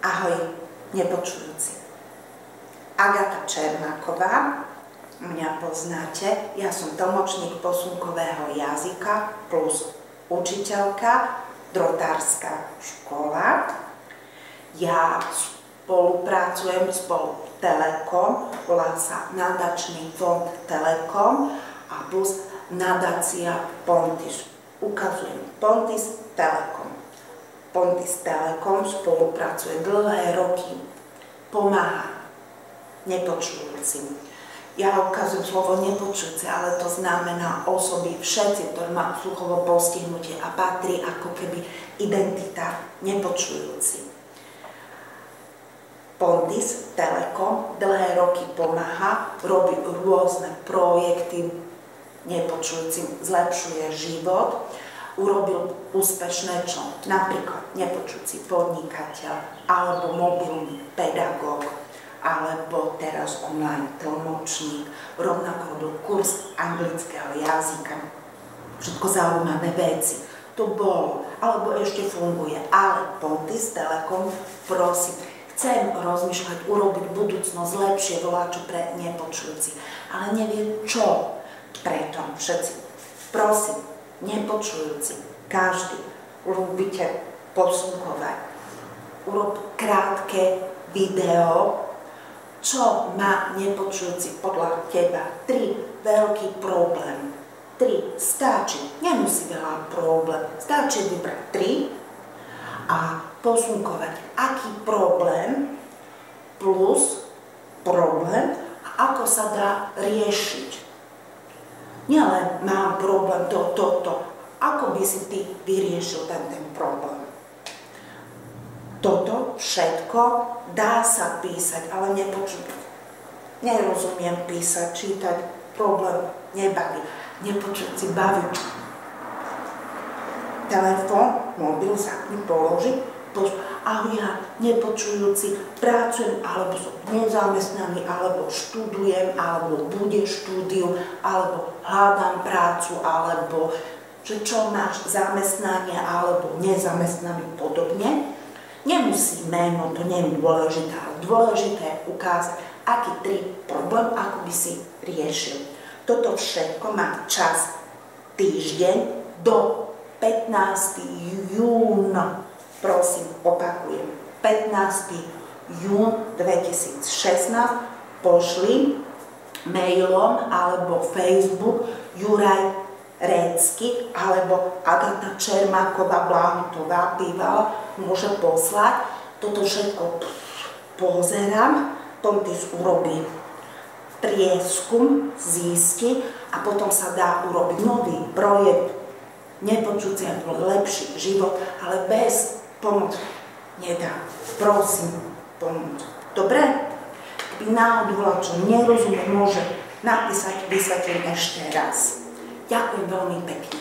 Ahoj, nepočujúci. Agata Čermáková, mňa poznáte, ja som tlmočník posunkového jazyka plus učiteľka, drotárska škola. Ja spolupracujem s Telekom, volá sa Nadačný fond Telekom a plus nadácia Pontis. Ukazujem Pontis Telekom. Pontis Telekom spolupracuje dlhé roky, pomáha nepočujúcim. Ja ukazujem slovo nepočujúce, ale to znamená osoby, všetci, ktorí majú sluchovo postihnutie a patrí ako keby identita nepočujúci. Pontis Telekom dlhé roky pomáha, robí rôzne projekty nepočujúcim, zlepšuje život. Urobil úspešné čo? Napríklad nepočujúci podnikateľ, alebo mobilný pedagóg, alebo teraz online tlmočník, rovnako robil kurz anglického jazyka. Všetko zaujímavé veci. To bolo, alebo ešte funguje, ale Pontis Telekom, prosím, chcem rozmýšľať, urobiť budúcnosť lepšie, voláčo pre nepočujúci, ale neviem čo. Preto všetci, prosím, nepočujúci, každý, ľúbite posunkovať, urob krátke video, čo má nepočujúci podľa teba 3 veľký problém. 3 stačí, nemusí veľa problém, stačí vybrať 3 a posunkovať, aký problém plus problém a ako sa dá riešiť. Nielen mám problém toto, ako by si ty vyriešil ten problém. Toto všetko dá sa písať, ale nepočúvať. Nerozumiem písať, čítať, problém nebaví. Nepočúvať si baví. Telefón, mobil zapni, položi, ahoj, ja nepočujúci, pracujem, alebo som nezamestnaný, alebo študujem, alebo bude štúdium, alebo hľadám prácu, alebo že čo máš zamestnanie, alebo nezamestnaný podobne. Nemusí meno, to nie je dôležité, ale dôležité je ukázať, aký 3 problém, ako by si riešil. Toto všetko má čas týždeň do 15. júna. Prosím, opakujem, 15. jún 2016 pošli mailom alebo Facebook Juraj Récky alebo Agata Čermáková Bláhutová bývala, môže poslať. Toto všetko pozerám, Pontis urobí prieskum, zistí a potom sa dá urobiť nový projekt nepočujúci a lepší život, ale bez pomoc nedá. Prosím, pomôcť. Dobre? Keby náhodou čo nerozumie, môže napísať, vysvetlím ešte raz. Ďakujem veľmi pekne.